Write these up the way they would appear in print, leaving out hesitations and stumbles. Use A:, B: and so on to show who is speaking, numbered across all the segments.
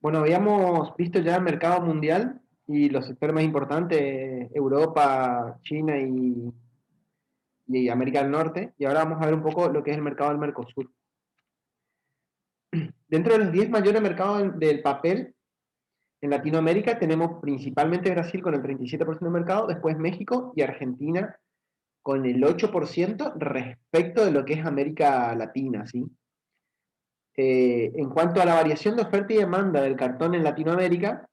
A: Bueno, habíamos visto ya el mercado mundial y los sectores más importantes, Europa, China y América del Norte, y ahora vamos a ver un poco lo que es el mercado del Mercosur. Dentro de los 10 mayores mercados del papel en Latinoamérica tenemos principalmente Brasil con el 37% del mercado, después México y Argentina con el 8% respecto de lo que es América Latina, ¿sí? En cuanto a la variación de oferta y demanda del cartón en Latinoamérica,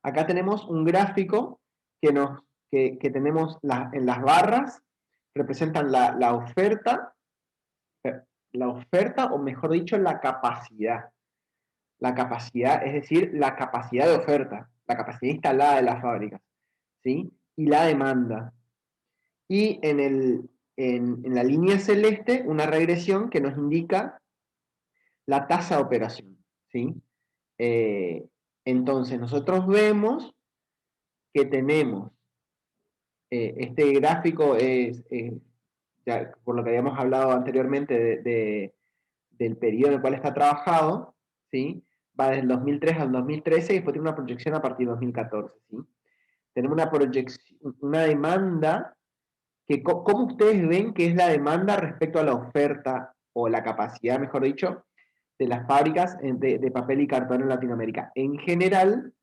A: acá tenemos un gráfico que tenemos en las barras, representan la oferta, o mejor dicho, la capacidad. La capacidad, es decir, la capacidad de oferta, la capacidad instalada de las fábricas, ¿sí? Y la demanda. Y en la línea celeste, una regresión que nos indica la tasa de operación, ¿sí? Eh, entonces, nosotros vemos que tenemos este gráfico ya por lo que habíamos hablado anteriormente del periodo en el cual está trabajado, ¿sí? Va desde el 2003 al 2013 y después tiene una proyección a partir de 2014, ¿sí? Tenemos una proyección, una demanda que, ¿cómo ustedes ven que es la demanda respecto a la oferta o la capacidad, mejor dicho, de las fábricas de papel y cartón en Latinoamérica? En general,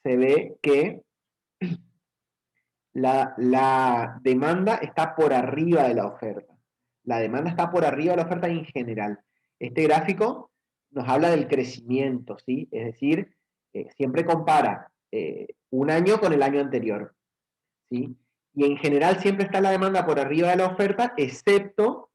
A: se ve que la demanda está por arriba de la oferta. La demanda está por arriba de la oferta en general. Este gráfico nos habla del crecimiento, ¿sí? Es decir, siempre compara un año con el año anterior, ¿sí? Y en general siempre está la demanda por arriba de la oferta, excepto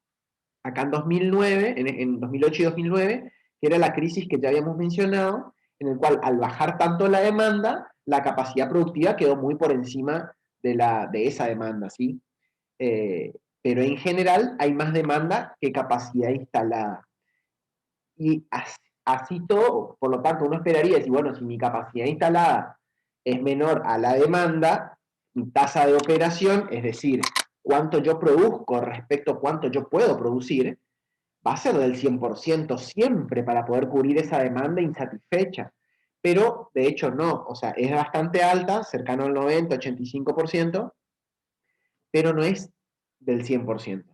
A: acá en 2009, en 2008 y 2009, que era la crisis que ya habíamos mencionado, en el cual al bajar tanto la demanda, la capacidad productiva quedó muy por encima de esa demanda, ¿sí? Eh, pero en general hay más demanda que capacidad instalada. Y así todo, por lo tanto, uno esperaría decir, bueno, si mi capacidad instalada es menor a la demanda, mi tasa de operación, es decir, cuánto yo produzco respecto a cuánto yo puedo producir, va a ser del 100% siempre para poder cubrir esa demanda insatisfecha. Pero de hecho no, o sea, es bastante alta, cercano al 90, 85%, pero no es del 100%.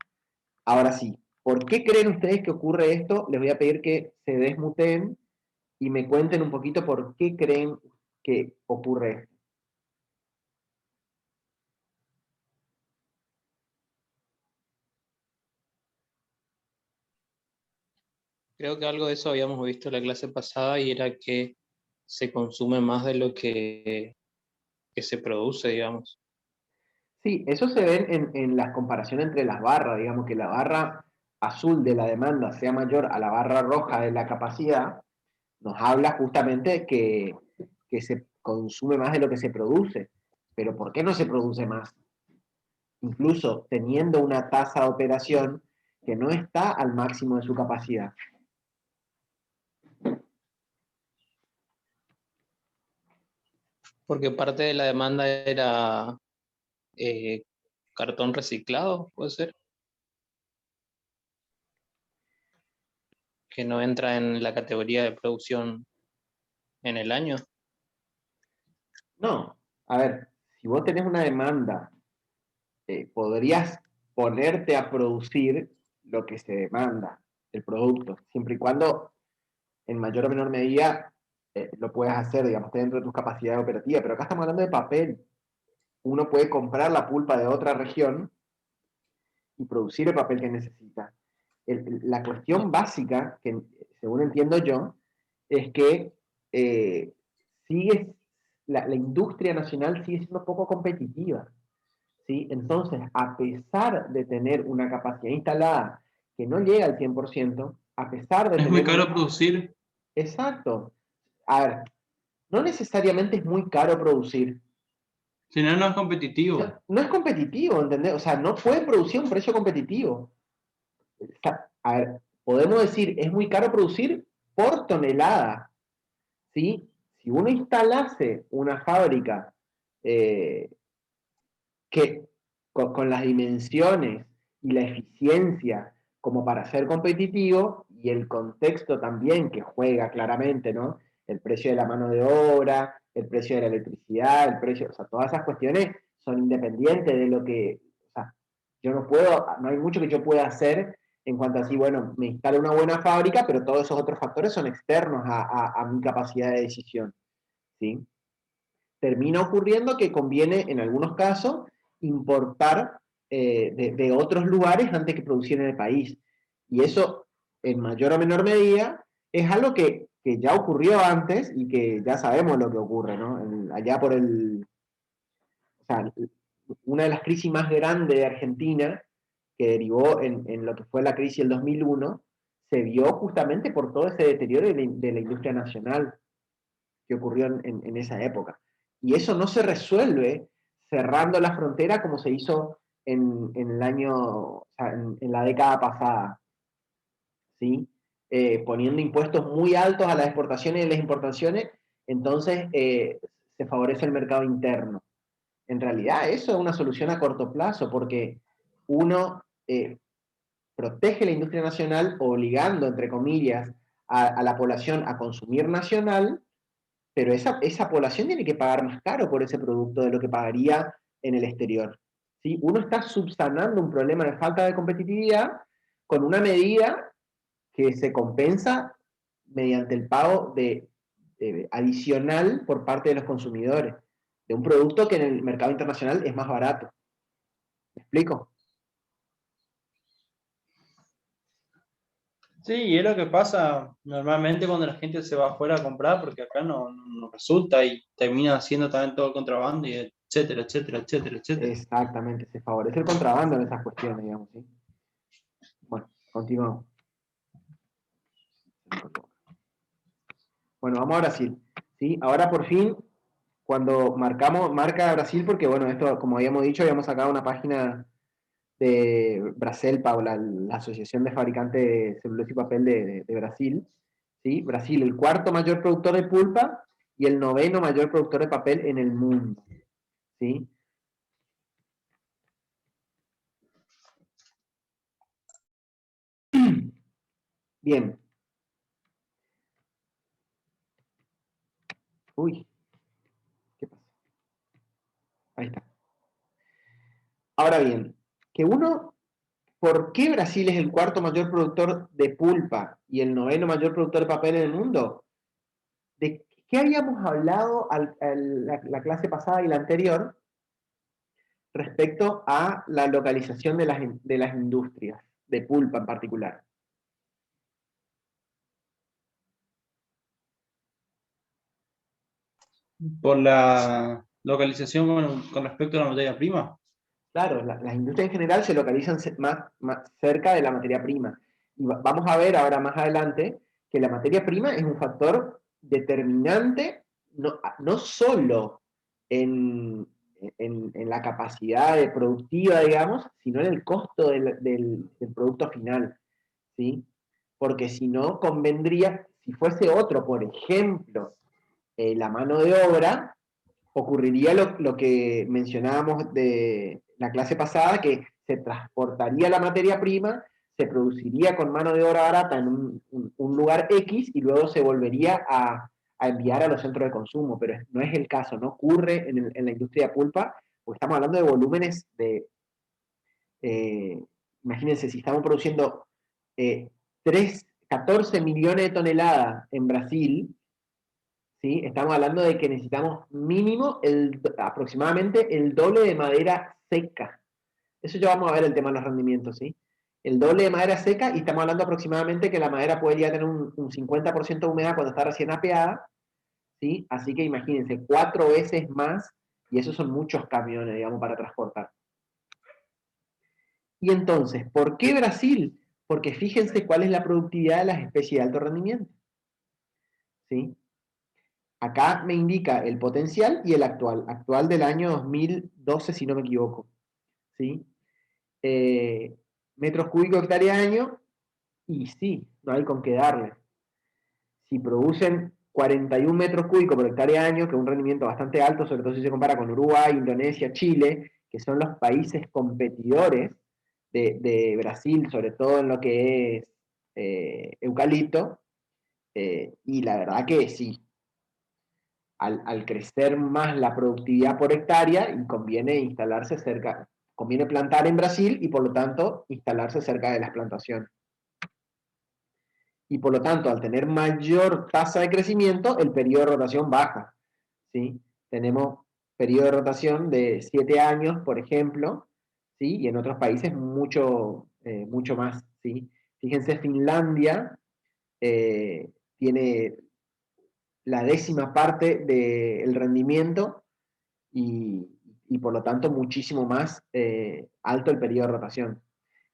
A: Ahora sí, ¿por qué creen ustedes que ocurre esto? Les voy a pedir que se desmuten y me cuenten un poquito por qué creen que ocurre esto.
B: Creo que algo de eso habíamos visto en la clase pasada y era que se consume más de lo que se produce, digamos.
A: Sí, eso se ve en las comparaciones entre las barras, digamos que la barra azul de la demanda sea mayor a la barra roja de la capacidad, nos habla justamente que se consume más de lo que se produce. Pero ¿por qué no se produce más? Incluso teniendo una tasa de operación que no está al máximo de su capacidad.
B: Porque parte de la demanda era eh, cartón reciclado, puede ser, que no entra en la categoría de producción en el año.
A: No, a ver, si vos tenés una demanda, podrías ponerte a producir lo que se demanda, el producto, siempre y cuando en mayor o menor medida lo puedas hacer, digamos, dentro de tus capacidades operativas. Pero acá estamos hablando de papel. Uno puede comprar la pulpa de otra región y producir el papel que necesita. La cuestión básica, que según entiendo yo, es que eh, sigue, la industria nacional sigue siendo poco competitiva. ¿Sí? Entonces, a pesar de tener una capacidad instalada que no llega al 100%, a pesar de
C: Es muy
A: tener
C: caro
A: un...
C: producir,
A: Exacto. A ver, no necesariamente es muy caro producir.
C: si no, no es
A: O
C: competitivo.
A: sea, no es competitivo, ¿entendés? O sea, no puede producir a un precio competitivo. O sea, a ver, podemos decir, es muy caro producir por tonelada, ¿sí? Si uno instalase una fábrica eh, que con las dimensiones y la eficiencia como para ser competitivo y el contexto también que juega claramente, ¿no? el precio de la mano de obra, el precio de la electricidad, el precio, o sea, todas esas cuestiones son independientes de lo que, o sea, yo no puedo, no hay mucho que yo pueda hacer en cuanto a así, bueno, me instalo una buena fábrica, pero todos esos otros factores son externos a mi capacidad de decisión, ¿sí? Termina ocurriendo que conviene, en algunos casos, importar de otros lugares antes que producir en el país. Y eso, en mayor o menor medida, es algo que ya ocurrió antes y que ya sabemos lo que ocurre, ¿no? Allá por o sea, una de las crisis más grandes de Argentina, que derivó en lo que fue la crisis del 2001, se vio justamente por todo ese deterioro de la industria nacional que ocurrió en esa época. Y eso no se resuelve cerrando la frontera como se hizo en el año, o sea, en la década pasada, ¿sí? Poniendo impuestos muy altos a las exportaciones y las importaciones, entonces se favorece el mercado interno. En realidad eso es una solución a corto plazo, porque uno protege la industria nacional obligando, entre comillas, a la población a consumir nacional, pero esa población tiene que pagar más caro por ese producto de lo que pagaría en el exterior. ¿Sí? Uno está subsanando un problema de falta de competitividad con una medida que se compensa mediante el pago adicional por parte de los consumidores, de un producto que en el mercado internacional es más barato. ¿Me explico?
C: Sí, y es lo que pasa normalmente cuando la gente se va afuera a comprar, porque acá no resulta y termina haciendo también todo el contrabando, y etcétera, etcétera, etcétera, etcétera.
A: Exactamente, se favorece el contrabando en esas cuestiones, digamos, ¿sí? Bueno, continuamos. Bueno, vamos a Brasil, ¿sí? Ahora por fin, cuando marca Brasil, porque bueno, esto, como habíamos dicho, habíamos sacado una página de Braselpa, o la Asociación de Fabricantes de Celulosa y Papel de Brasil, ¿sí? Brasil, el cuarto mayor productor de pulpa y el noveno mayor productor de papel en el mundo, ¿sí? Bien. Uy, ¿qué pasa? Ahí está. Ahora bien, que uno, ¿por qué Brasil es el cuarto mayor productor de pulpa y el noveno mayor productor de papel en el mundo? ¿De qué habíamos hablado la clase pasada y la anterior respecto a la localización de las industrias, de pulpa en particular?
C: Por la localización con respecto a la materia prima.
A: Claro, las industrias en general se localizan más cerca de la materia prima. Y vamos a ver ahora más adelante que la materia prima es un factor determinante, no solo en la capacidad productiva, digamos, sino en el costo del producto final, ¿sí? Porque si no, convendría, si fuese otro, por ejemplo, la mano de obra, ocurriría lo que mencionábamos de la clase pasada, que se transportaría la materia prima, se produciría con mano de obra barata en un lugar X y luego se volvería a enviar a los centros de consumo, pero no es el caso, no ocurre en la industria de pulpa, porque estamos hablando de volúmenes eh, imagínense, si estamos produciendo 14 millones de toneladas en Brasil, ¿sí? Estamos hablando de que necesitamos mínimo aproximadamente el doble de madera seca. Eso ya vamos a ver el tema de los rendimientos, ¿sí? El doble de madera seca, y estamos hablando aproximadamente que la madera puede ya tener un 50% de humedad cuando está recién apeada, ¿sí? Así que imagínense, 4 veces más, y esos son muchos camiones, digamos, para transportar. Y entonces, ¿por qué Brasil? Porque fíjense cuál es la productividad de las especies de alto rendimiento, ¿sí? Acá me indica el potencial y el actual del año 2012, si no me equivoco, ¿sí? Eh, Metros cúbicos hectárea año, y sí, no hay con qué darle. Si producen 41 metros cúbicos por hectárea año, que es un rendimiento bastante alto, sobre todo si se compara con Uruguay, Indonesia, Chile, que son los países competidores de Brasil, sobre todo en lo que es eucalipto, y la verdad que sí, al crecer más la productividad por hectárea, y conviene plantar en Brasil y por lo tanto instalarse cerca de las plantaciones. Y por lo tanto, al tener mayor tasa de crecimiento, el periodo de rotación baja, ¿sí? Tenemos periodo de rotación de 7 años, por ejemplo, ¿sí? Y en otros países mucho más, ¿sí? Fíjense, Finlandia tiene la 10ª parte del rendimiento y, y por lo tanto muchísimo más alto el periodo de rotación.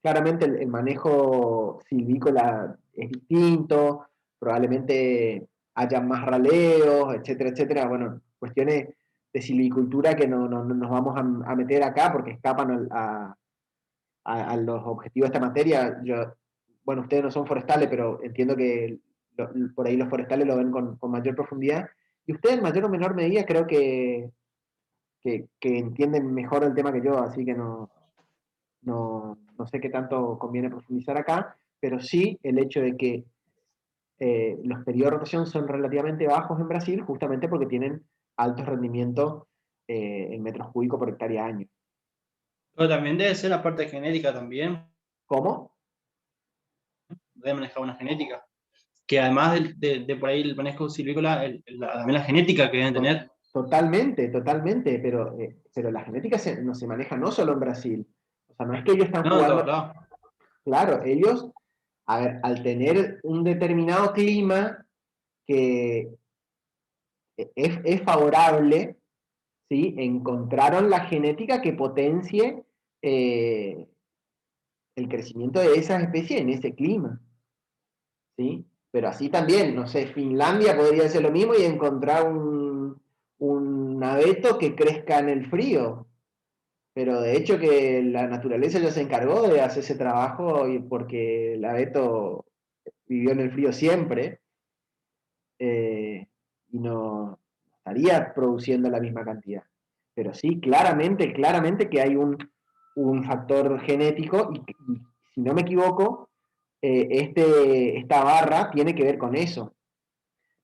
A: Claramente el manejo silvícola es distinto, probablemente haya más raleos, etcétera, etcétera. Bueno, cuestiones de silvicultura que no nos vamos a meter acá porque escapan a los objetivos de esta materia. Bueno, ustedes no son forestales, pero entiendo que por ahí los forestales lo ven con mayor profundidad. Y ustedes en mayor o menor medida creo que entienden mejor el tema que yo, así que no sé qué tanto conviene profundizar acá, pero sí el hecho de que los periodos de rotación son relativamente bajos en Brasil, justamente porque tienen altos rendimientos en metros cúbicos por hectárea año.
C: Pero también debe ser la parte genética también,
A: ¿Cómo?
C: debe manejar una genética. Que además de por ahí el manejo silvícola, también la genética que deben tener.
A: Totalmente, totalmente, pero la genética no se maneja no solo en Brasil. O sea, no es que ellos están
C: No, en todos
A: jugando.
C: lados.
A: Claro, ellos, a ver, al tener un determinado clima que es favorable, ¿sí? Encontraron la genética que potencie eh, el crecimiento de esas especies en ese clima, ¿sí? Pero así también, no sé, Finlandia podría hacer lo mismo y encontrar un abeto que crezca en el frío. Pero de hecho que la naturaleza ya se encargó de hacer ese trabajo porque el abeto vivió en el frío siempre y no estaría produciendo la misma cantidad. Pero sí, claramente que hay un factor genético y si no me equivoco, esta barra tiene que ver con eso,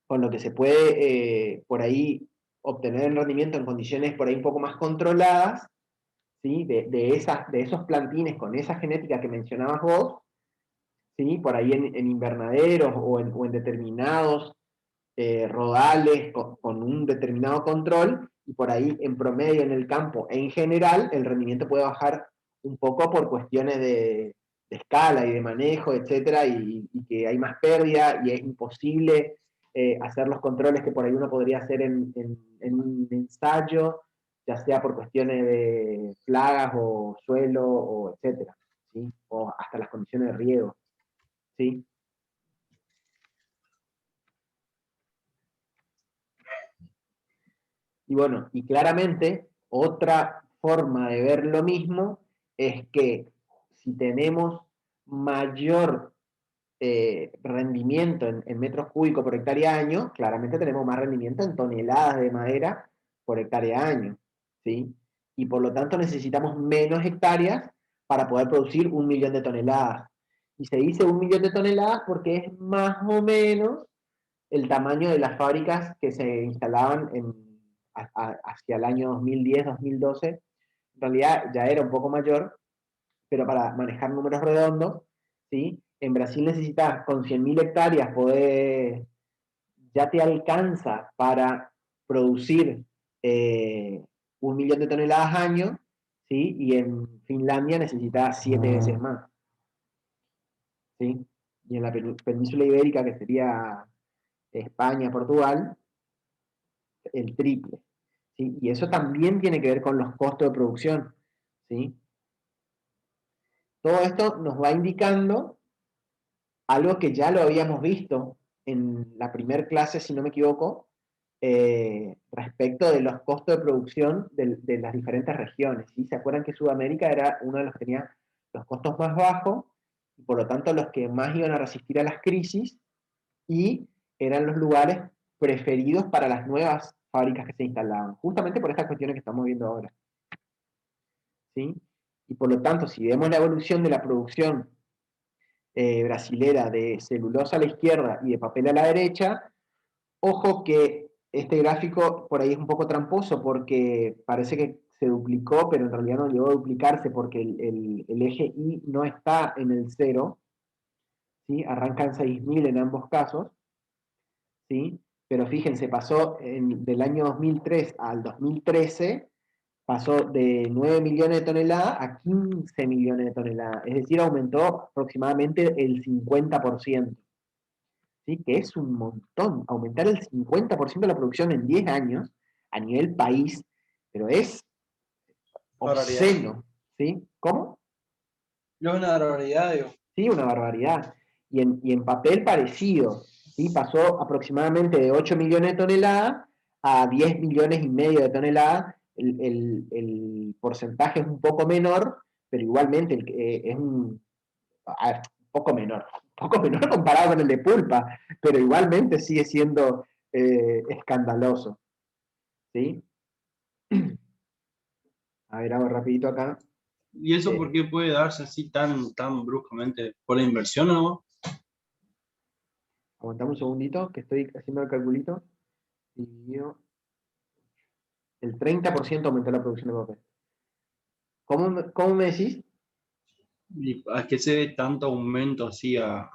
A: con lo que se puede por ahí obtener el rendimiento en condiciones por ahí un poco más controladas, ¿sí? De esos plantines con esa genética que mencionabas vos, ¿sí? Por ahí en invernaderos o en determinados rodales con un determinado control, y por ahí en promedio en el campo en general el rendimiento puede bajar un poco por cuestiones de escala y de manejo, etcétera, y que hay más pérdida y es imposible hacer los controles que por ahí uno podría hacer en un ensayo, ya sea por cuestiones de plagas o suelo, o etcétera, ¿sí? O hasta las condiciones de riego, ¿sí? Y bueno, y claramente otra forma de ver lo mismo es que si tenemos mayor rendimiento en metros cúbicos por hectárea año, claramente tenemos más rendimiento en toneladas de madera por hectárea año, ¿sí? Y por lo tanto necesitamos menos hectáreas para poder producir 1 millón de toneladas. Y se dice 1 millón de toneladas porque es más o menos el tamaño de las fábricas que se instalaban hacia el año 2010-2012. En realidad ya era un poco mayor, pero para manejar números redondos, ¿sí? En Brasil necesitas con 100.000 hectáreas ya te alcanza para producir 1 millón de toneladas año, ¿sí? Y en Finlandia necesitas 7 veces más, ¿sí? Y en la península ibérica, que sería España, Portugal, el triple, ¿sí? Y eso también tiene que ver con los costos de producción, ¿sí? Todo esto nos va indicando algo que ya lo habíamos visto en la primera clase, si no me equivoco, respecto de los costos de producción de las diferentes regiones, ¿sí? ¿Se acuerdan que Sudamérica era uno de los que tenía los costos más bajos y por lo tanto los que más iban a resistir a las crisis, y eran los lugares preferidos para las nuevas fábricas que se instalaban, justamente por estas cuestiones que estamos viendo ahora, ¿sí? Y por lo tanto, si vemos la evolución de la producción brasilera de celulosa a la izquierda y de papel a la derecha, ojo que este gráfico por ahí es un poco tramposo porque parece que se duplicó, pero en realidad no llegó a duplicarse porque el eje Y no está en el 0, ¿sí? Arranca en 6.000 en ambos casos, ¿sí? Pero fíjense, pasó del año 2003 al 2013, pasó de 9 millones de toneladas a 15 millones de toneladas, es decir, aumentó aproximadamente el 50%, ¿sí? Que es un montón, aumentar el 50% de la producción en 10 años a nivel país, pero es
C: Barbaridad.
A: obsceno, ¿sí? ¿Cómo?
C: No es una barbaridad, digo.
A: Sí, una barbaridad. Y en papel parecido, ¿sí? Pasó aproximadamente de 8 millones de toneladas a 10 millones y medio de toneladas. El porcentaje es un poco menor, pero igualmente es un poco menor comparado con el de pulpa, pero igualmente sigue siendo escandaloso, ¿sí? A ver, hago rapidito acá.
C: ¿Y eso por
A: Eh,
C: qué puede darse así tan bruscamente? ¿Por la inversión o no?
A: Aguantame un segundito, que estoy haciendo el calculito. Dividido el 30% aumentó la producción de papel. ¿Cómo me decís?
C: ¿Y a qué se debe tanto aumento así a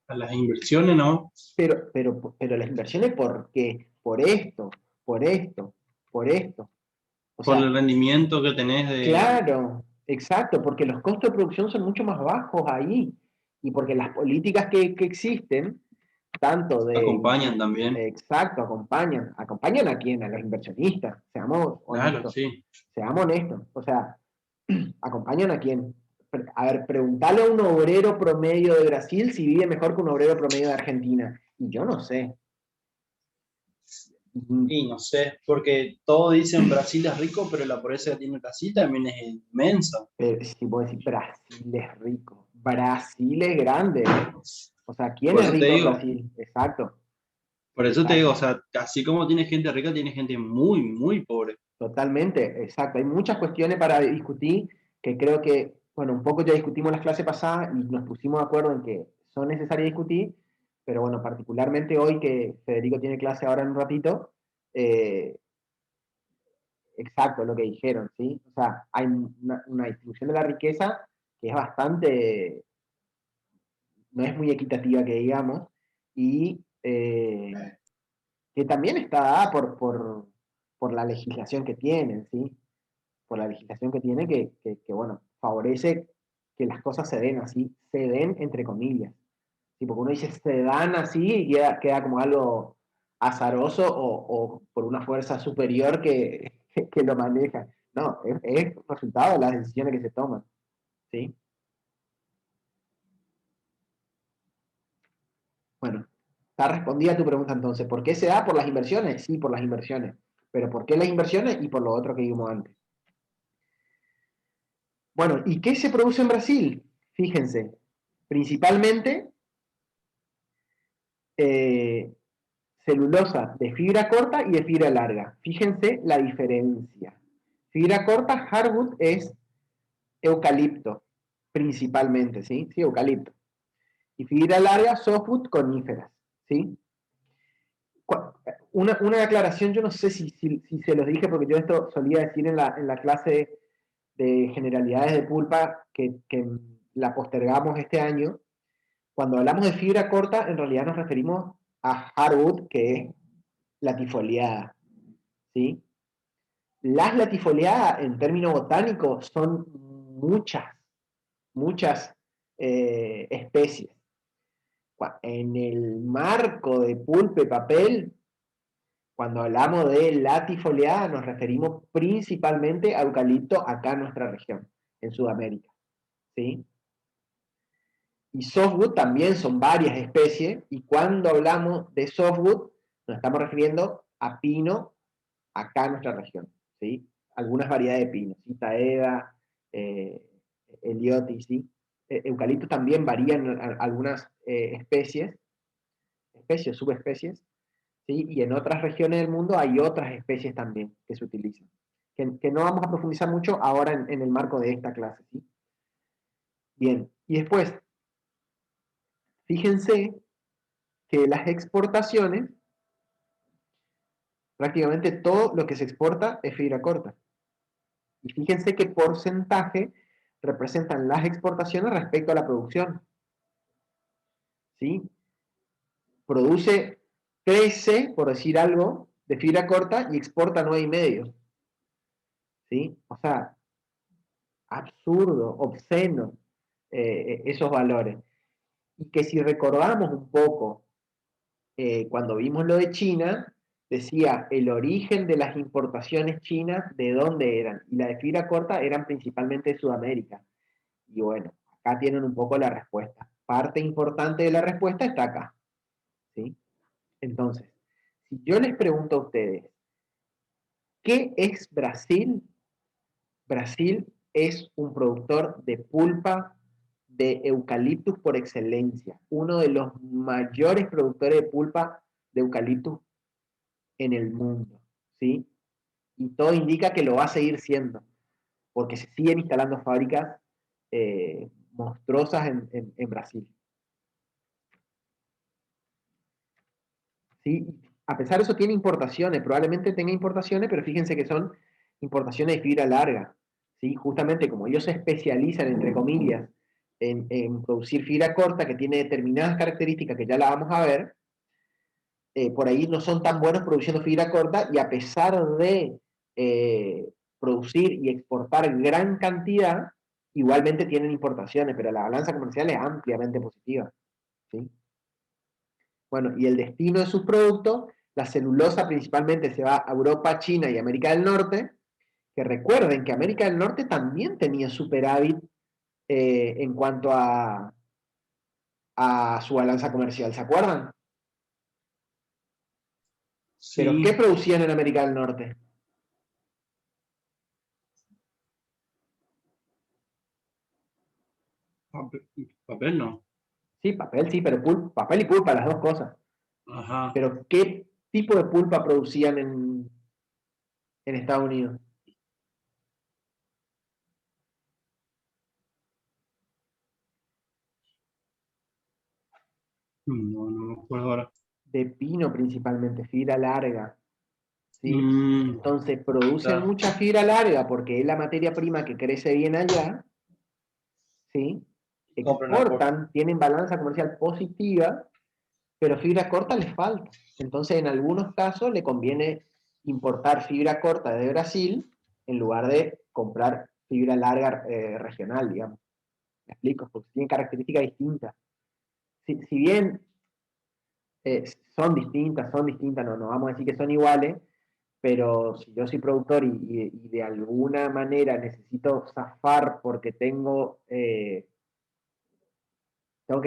C: las inversiones, no?
A: Pero las inversiones, ¿por qué? Por esto, por esto, por esto. O
C: Por el
A: sea,
C: rendimiento que tenés de...
A: claro, exacto, porque los costos de producción son mucho más bajos ahí. Y porque las políticas que existen, tanto de...
C: Acompañan también.
A: Exacto, acompañan. ¿Acompañan a quién? A los inversionistas. Seamos
C: Claro,
A: honestos.
C: sí.
A: Seamos honestos. O sea, ¿acompañan a quién? A ver, preguntale a un obrero promedio de Brasil si vive mejor que un obrero promedio de Argentina. Y yo no sé.
C: Y no sé, porque todos dicen Brasil es rico, pero la pobreza que tiene Brasil también es inmensa.
A: Pero si vos decís Brasil es rico. Brasil es grande, ¿eh? O sea, ¿quién
C: Por
A: es
C: eso te
A: rico en
C: digo,
A: Brasil? Exacto,
C: por eso te digo, o
A: exacto.
C: sea, así como tiene gente rica, tiene gente muy pobre.
A: Totalmente, exacto. Hay muchas cuestiones para discutir que creo que, bueno, un poco ya discutimos las clases pasadas y nos pusimos de acuerdo en que son necesarias discutir, pero bueno, particularmente hoy que Federico tiene clase ahora en un ratito, eh, exacto lo que dijeron, ¿sí? O sea, hay una distribución de la riqueza que es bastante, no es muy equitativa que digamos, y que también está dada por la legislación que tienen, ¿sí? Por la legislación que tiene que, bueno, favorece que las cosas se den así, se den entre comillas. ¿Sí? Porque uno dice se dan así y queda como algo azaroso o por una fuerza superior que lo maneja. No, es resultado de las decisiones que se toman. ¿Sí? Bueno, está respondida tu pregunta entonces. ¿Por qué se da? ¿Por las inversiones? Sí, por las inversiones. Pero ¿por qué las inversiones? Y por lo otro que vimos antes. Bueno, ¿y qué se produce en Brasil? Fíjense, principalmente eh, celulosa de fibra corta y de fibra larga. Fíjense la diferencia. Fibra corta, hardwood es eucalipto, principalmente, ¿sí? Sí, eucalipto. Y fibra larga, softwood, coníferas, ¿sí? Una aclaración, yo no sé si se los dije, porque yo esto solía decir en la clase de generalidades de pulpa que la postergamos este año. Cuando hablamos de fibra corta, en realidad nos referimos a hardwood, que es latifoliada, ¿sí? Las latifoliadas, en términos botánicos, son muchas especies. En el marco de pulpa y papel, cuando hablamos de latifoliada, nos referimos principalmente a eucalipto acá en nuestra región, en Sudamérica, ¿sí? Y softwood también son varias especies, y cuando hablamos de softwood, nos estamos refiriendo a pino acá en nuestra región, ¿sí? Algunas variedades de pino, ¿sí? Taeda, eh, eliotis, ¿sí? Eucalipto también varían algunas especies, subespecies, ¿sí? Y en otras regiones del mundo hay otras especies también que se utilizan, que no vamos a profundizar mucho ahora en el marco de esta clase, ¿sí? Bien, y después, fíjense que las exportaciones Prácticamente todo lo que se exporta es fibra corta. Y fíjense qué porcentaje representan las exportaciones respecto a la producción. ¿Sí? Produce 13, por decir algo, de fibra corta y exporta 9,5. ¿Sí? O sea, absurdo, obsceno, esos valores. Y que si recordamos un poco, cuando vimos lo de China, decía el origen de las importaciones chinas, de dónde eran. Y la de fibra corta eran principalmente de Sudamérica. Y bueno, acá tienen un poco la respuesta. Parte importante de la respuesta está acá. ¿Sí? Entonces, si yo les pregunto a ustedes, ¿qué es Brasil? Brasil es un productor de pulpa de eucaliptus por excelencia, uno de los mayores productores de pulpa de eucaliptus en el mundo, ¿sí? Y todo indica que lo va a seguir siendo, porque se siguen instalando fábricas monstruosas en Brasil. ¿Sí? A pesar de eso tiene importaciones, probablemente tenga importaciones, pero fíjense que son importaciones de fibra larga, ¿sí? Justamente como ellos se especializan, entre comillas, en producir fibra corta, que tiene determinadas características que ya la vamos a ver, por ahí no son tan buenos produciendo fibra corta, y a pesar de producir y exportar gran cantidad, igualmente tienen importaciones, pero la balanza comercial es ampliamente positiva, ¿sí? Bueno, y el destino de sus productos, la celulosa principalmente se va a Europa, China y América del Norte, que recuerden que América del Norte también tenía superávit en cuanto a su balanza comercial, ¿se acuerdan? Pero ¿qué
C: Sí,
A: producían en América del Norte?
C: papel, papel no.
A: Sí, pero papel y pulpa, las dos cosas.
C: Ajá.
A: Pero ¿qué tipo de pulpa producían en Estados Unidos?
C: No, no me acuerdo ahora.
A: De pino principalmente, fibra larga, ¿sí?
C: Mm,
A: Entonces producen
C: claro.
A: mucha fibra larga porque es la materia prima que crece bien allá, ¿sí?
C: Compran afuera.
A: Exportan, tienen balanza comercial positiva, pero fibra corta les falta. Entonces, en algunos casos le conviene importar fibra corta de Brasil en lugar de comprar fibra larga regional, digamos. ¿Me explico? Porque tienen características distintas. Si bien son distintas, no vamos a decir que son iguales, pero si yo soy productor y de alguna manera necesito zafar porque tengo que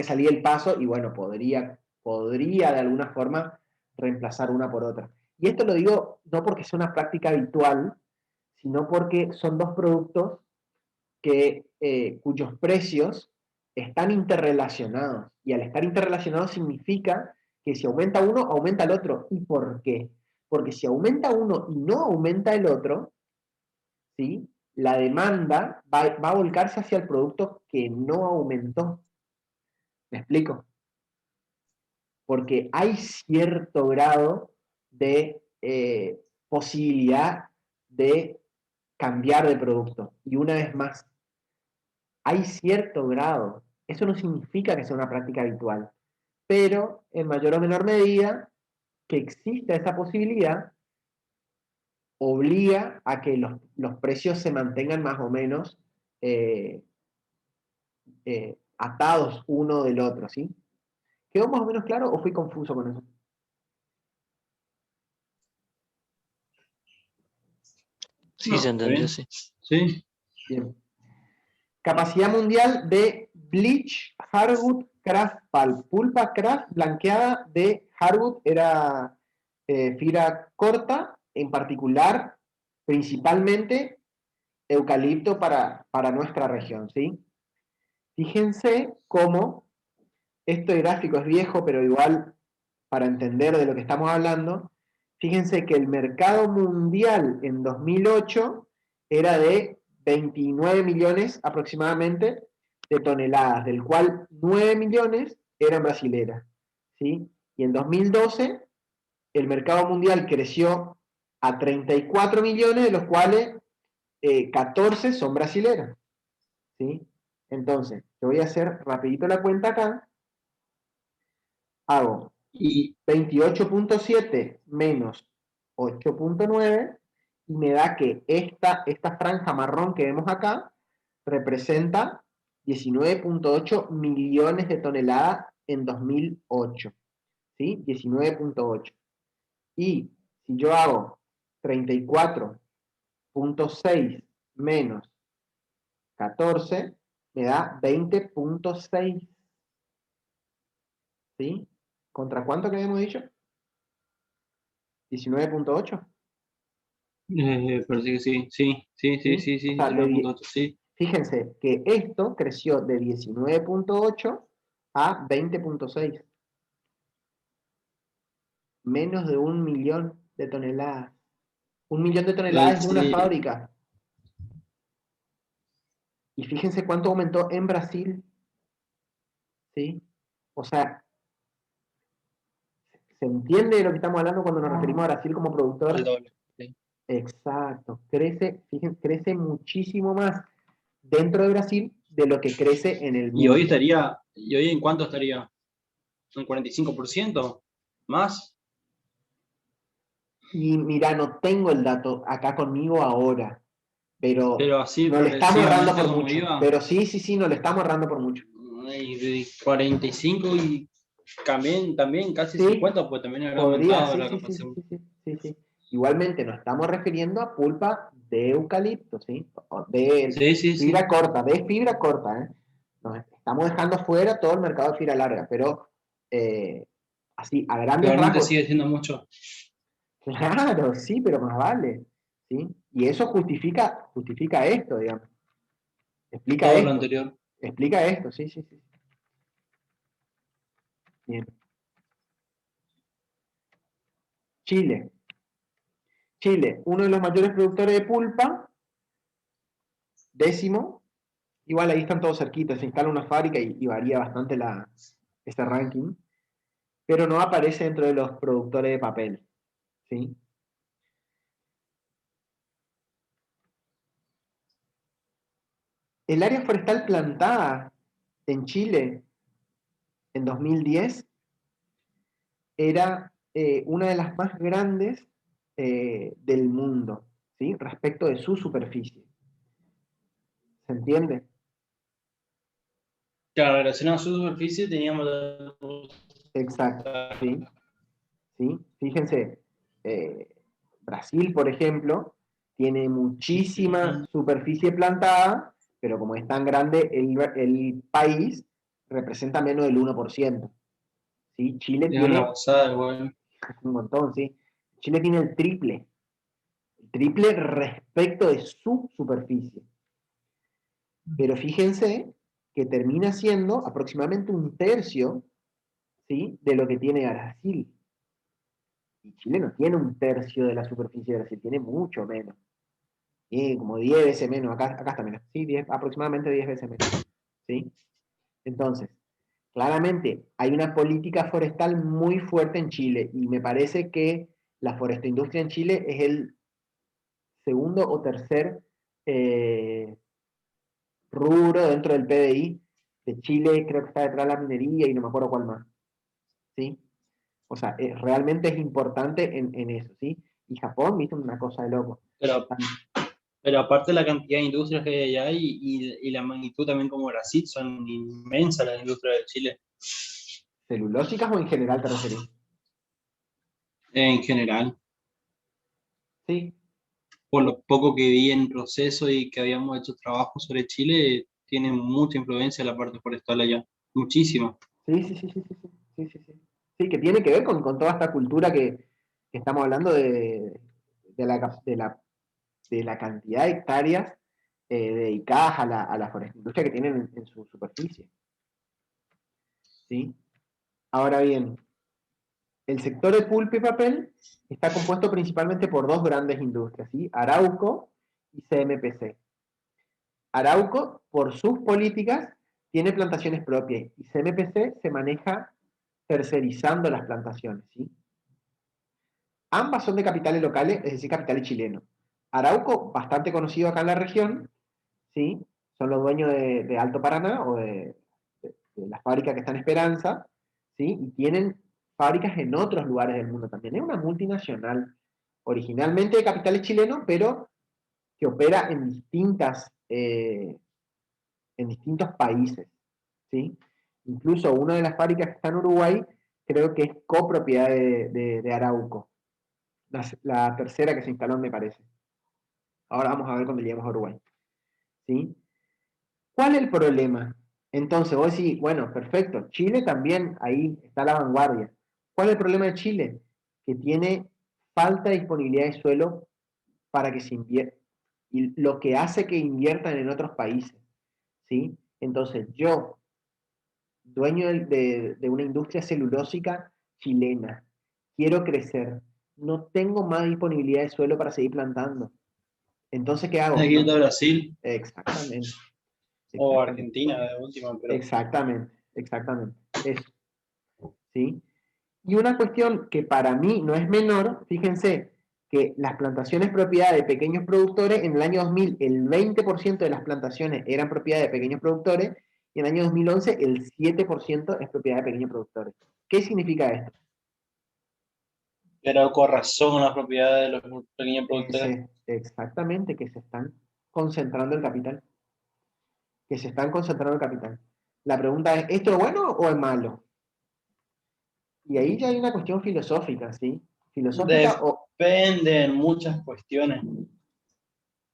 A: salir el paso, y bueno, podría de alguna forma reemplazar una por otra. Y esto lo digo no porque sea una práctica habitual, sino porque son dos productos cuyos precios están interrelacionados. Y al estar interrelacionados significa que si aumenta uno, aumenta el otro. ¿Y por qué? Porque si aumenta uno y no aumenta el otro, ¿sí? La demanda va a volcarse hacia el producto que no aumentó. ¿Me explico? Porque hay cierto grado de posibilidad de cambiar de producto. Y una vez más, hay cierto grado. Eso no significa que sea una práctica habitual, pero en mayor o menor medida que exista esa posibilidad, obliga a que los precios se mantengan más o menos eh, atados uno del otro, ¿sí? ¿Quedó más o menos claro o fui confuso con eso?
B: Sí, se
C: No, está
B: entendió,
C: bien.
B: sí.
C: Sí.
A: Bien. Capacidad mundial de bleach hardwood craft pulp. Pulpa craft blanqueada de hardwood, era fibra corta, en particular, principalmente eucalipto para nuestra región, ¿sí? Fíjense cómo este gráfico es viejo, pero igual para entender de lo que estamos hablando, fíjense que el mercado mundial en 2008 era de 29 millones aproximadamente de toneladas, del cual 9 millones eran brasileras, ¿sí? Y en 2012 el mercado mundial creció a 34 millones, de los cuales 14 son brasileros. ¿Sí? Entonces, yo voy a hacer rapidito la cuenta acá. Hago
C: Y
A: 28.7 menos 8.9 y me da que esta franja marrón que vemos acá representa 19.8 millones de toneladas en 2008. ¿Sí? 19.8. Y si yo hago 34.6 menos 14, me da 20.6. ¿Sí? ¿Contra cuánto que habíamos dicho? 19.8.
C: parece que sí, sí, sí, sí,
A: ¿Sí?
C: sí,
A: O
C: sí,
A: sea,
C: 19.8, sí.
A: fíjense que esto creció de 19.8 a 20.6. Menos de 1 millón de toneladas. 1 millón de toneladas es una
C: Sí,
A: fábrica. Y fíjense cuánto aumentó en Brasil. ¿Sí? O sea, ¿se entiende de lo que estamos hablando cuando nos referimos a Brasil como
C: al
A: productor?
C: doble. Sí.
A: Exacto. Fíjense, crece muchísimo más dentro de Brasil de lo que crece en el mundo.
C: ¿Y hoy en cuánto estaría? ¿Un 45%? ¿Más?
A: Y mira, no tengo el dato acá conmigo ahora, pero
C: Pero así
A: no le estamos errando
C: progresivamente
A: por
C: como
A: mucho.
C: iba,
A: Pero sí, sí, sí, no le estamos errando por mucho.
C: y de 45 y también casi
A: Sí,
C: 50, pues también habrá
A: podría,
C: aumentado
A: sí,
C: la
A: sí, sí,
C: capacidad.
A: sí, sí, sí, sí. Igualmente nos estamos refiriendo a pulpa de eucalipto, ¿sí? O de
C: Sí, sí,
A: fibra
C: sí.
A: corta, de fibra corta, ¿eh? Nos estamos dejando fuera todo el mercado de fibra larga, pero eh, así, a grandes
C: Igualmente
A: rasgos,
C: sigue siendo mucho.
A: claro, sí, pero más vale, ¿sí? Y eso justifica esto, digamos. Explica
C: Todo lo
A: esto,
C: anterior.
A: explica esto, sí, sí, sí. Bien. Chile. Chile, uno de los mayores productores de pulpa, 10º. Igual ahí están todos cerquitos, se instala una fábrica y varía bastante ese ranking, pero no aparece dentro de los productores de papel. ¿Sí? El área forestal plantada en Chile en 2010 era una de las más grandes del mundo, ¿sí? Respecto de su superficie. ¿Se entiende?
C: Claro, relacionado a su superficie teníamos
A: Exacto, ¿sí? ¿Sí? Fíjense, eh, Brasil, por ejemplo, tiene muchísima superficie plantada, pero como es tan grande el país, representa menos del 1%. ¿Sí? Chile
C: es una
A: tiene
C: gozada, igual.
A: un montón, ¿sí? Chile tiene el triple respecto de su superficie. Pero fíjense que termina siendo aproximadamente 1/3, ¿sí? De lo que tiene Brasil. Y Chile no tiene 1/3 de la superficie de Brasil, tiene mucho menos. Tiene como 10 veces menos, acá está menos. Sí, aproximadamente 10 veces menos. ¿Sí? Entonces, claramente hay una política forestal muy fuerte en Chile y me parece que la forestindustria en Chile es el segundo o tercer eh, rubro dentro del PBI de Chile, creo que está detrás de la minería y no me acuerdo cuál más. ¿Sí? O sea, realmente es importante en eso, ¿sí? Y Japón, viste, una cosa de loco.
C: Pero, pero aparte de la cantidad de industrias que hay allá y la magnitud también como Brasil, son inmensas las industrias de Chile
A: ¿Celulósicas o en general te referís?
C: en general.
A: Sí,
C: Por lo poco que vi en proceso y que habíamos hecho trabajo sobre Chile, tiene mucha influencia la parte forestal allá. Muchísima.
A: sí, sí, sí, sí, sí, sí, sí, sí, sí. Sí, que tiene que ver con toda esta cultura que estamos hablando de la cantidad de hectáreas dedicadas a la forestindustria que tienen en su superficie. ¿Sí? Ahora bien, el sector de pulpa y papel está compuesto principalmente por dos grandes industrias, ¿sí? Arauco y CMPC. Arauco, por sus políticas, tiene plantaciones propias y CMPC se maneja tercerizando las plantaciones, ¿sí? Ambas son de capitales locales, es decir, capitales chilenos. Arauco, bastante conocido acá en la región, ¿sí? Son los dueños de Alto Paraná o de la fábrica que está en Esperanza, ¿sí? Y tienen fábricas en otros lugares del mundo también. Es una multinacional, originalmente de capitales chilenos, pero que opera en distintos países, ¿sí? Incluso una de las fábricas que está en Uruguay, creo que es copropiedad de Arauco. La tercera que se instaló, me parece. Ahora vamos a ver cuando lleguemos a Uruguay, ¿sí? ¿Cuál es el problema? Entonces, vos decís, bueno, perfecto, Chile también ahí está a la vanguardia. ¿Cuál es el problema de Chile? Que tiene falta de disponibilidad de suelo para que se invierta, y lo que hace que inviertan en otros países, ¿sí? Entonces, yo, dueño de una industria celulósica chilena, quiero crecer, no tengo más disponibilidad de suelo para seguir plantando. Entonces, ¿qué hago?
C: Aquí está Brasil
A: Exactamente.
C: o
A: Exactamente.
C: Argentina de última, pero
A: Exactamente, exactamente. Eso, ¿sí? Y una cuestión que para mí no es menor, fíjense que las plantaciones propiedad de pequeños productores, en el año 2000 el 20% de las plantaciones eran propiedad de pequeños productores y en el año 2011 el 7% es propiedad de pequeños productores. ¿Qué significa esto?
C: pero con razón las propiedades de los pequeños productores.
A: Exactamente, que se están concentrando el capital. Que se están concentrando el capital. La pregunta es, ¿esto es bueno o es malo? Y ahí ya hay una cuestión filosófica, ¿sí? Filosófica o...
C: Depende en muchas cuestiones.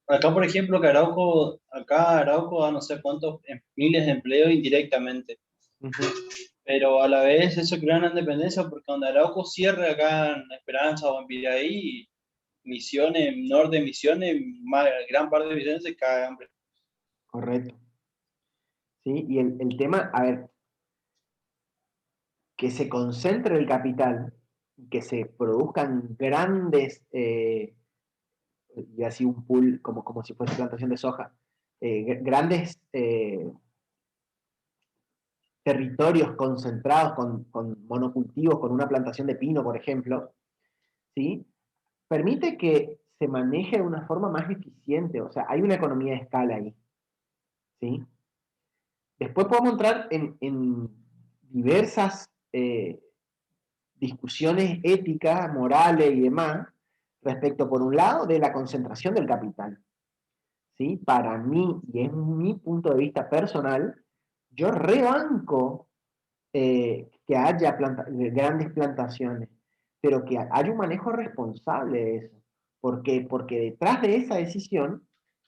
C: Acá, por ejemplo, Arauco da no sé cuántos miles de empleos indirectamente, pero a la vez eso crea una independencia porque cuando Arauco cierre acá en Esperanza o en Piraí, Misiones, norte de Misiones, gran parte de Misiones se cae de hambre.
A: Correcto. ¿Sí? Y el tema, a ver, que se concentre el capital, que se produzcan grandes, y así un pool, como si fuese plantación de soja, grandes territorios concentrados con monocultivos, con una plantación de pino, por ejemplo, ¿sí? Permite que se maneje de una forma más eficiente, o sea, hay una economía de escala ahí, ¿sí? Después podemos entrar en diversas discusiones éticas, morales y demás, respecto, por un lado, de la concentración del capital. ¿Sí? Para mí, y es mi punto de vista personal, yo rebanco que haya grandes plantaciones, pero que haya un manejo responsable de eso. ¿Por qué? Porque detrás de esa decisión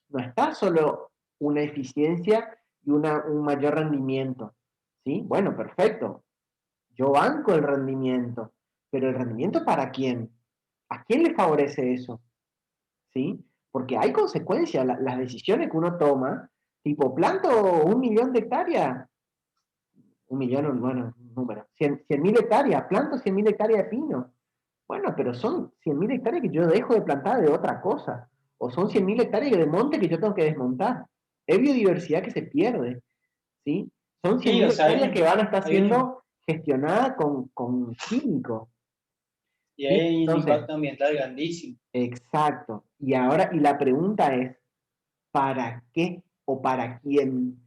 A: no está solo una eficiencia y un mayor rendimiento. ¿Sí? Bueno, perfecto. Yo banco el rendimiento, pero ¿el rendimiento para quién? ¿A quién le favorece eso? ¿Sí? Porque hay consecuencias, las decisiones que uno toma, tipo, planto 1 millón de hectáreas, 1 millón, bueno, un número, 100.000 hectáreas, planto 100.000 hectáreas de pino. Bueno, pero son 100.000 hectáreas que yo dejo de plantar de otra cosa, o son 100.000 hectáreas de monte que yo tengo que desmontar. Es biodiversidad que se pierde, ¿sí? Son cien
C: Sí, o
A: mil
C: sea,
A: hectáreas que van a estar
C: hay un,
A: siendo gestionadas con químicos,
C: y
A: ¿sí?
C: hay un
A: Entonces,
C: impacto ambiental grandísimo.
A: exacto. Y la pregunta es, ¿para qué o para quién?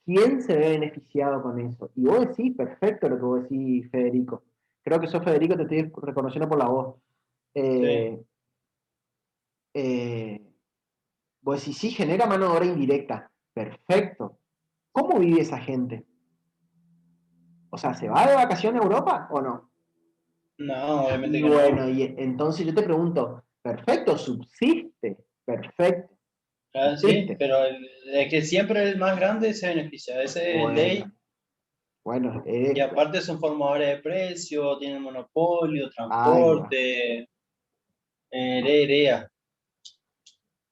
A: ¿Quién se ve beneficiado con eso? Y vos decís, perfecto lo que vos decís, Federico. Creo que sos Federico, te estoy reconociendo por la voz.
C: Sí.
A: Eh, eh, Vos decís, sí, genera mano de obra indirecta. Perfecto. ¿Cómo vive esa gente? O sea, ¿se va de vacaciones a Europa o no?
C: No, obviamente
A: Y
C: que no.
A: bueno, y entonces yo te pregunto, perfecto, subsiste, perfecto,
C: Claro, sí,
A: subsiste.
C: pero es que siempre el más grande se beneficia. Ese es ley.
A: Bueno, bueno,
C: Y aparte son formadores de precios, tienen monopolio,
A: ahí va.
C: transporte, heredera.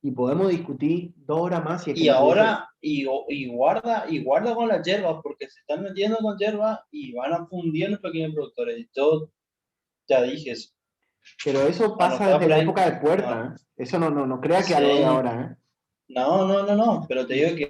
A: Y podemos discutir 2 horas más si es que
C: Y
A: no tuviese.
C: ahora, y guarda con las hierbas, porque se están metiendo con hierbas y van a fundir los pequeños productores. Yo ya dije eso.
A: Pero eso pasa
C: Anotá
A: desde
C: por
A: la
C: ahí.
A: época de
C: No,
A: puerta, ¿eh? Eso no crea que algo de
C: sí.
A: ahora, ¿eh?
C: No, pero te digo que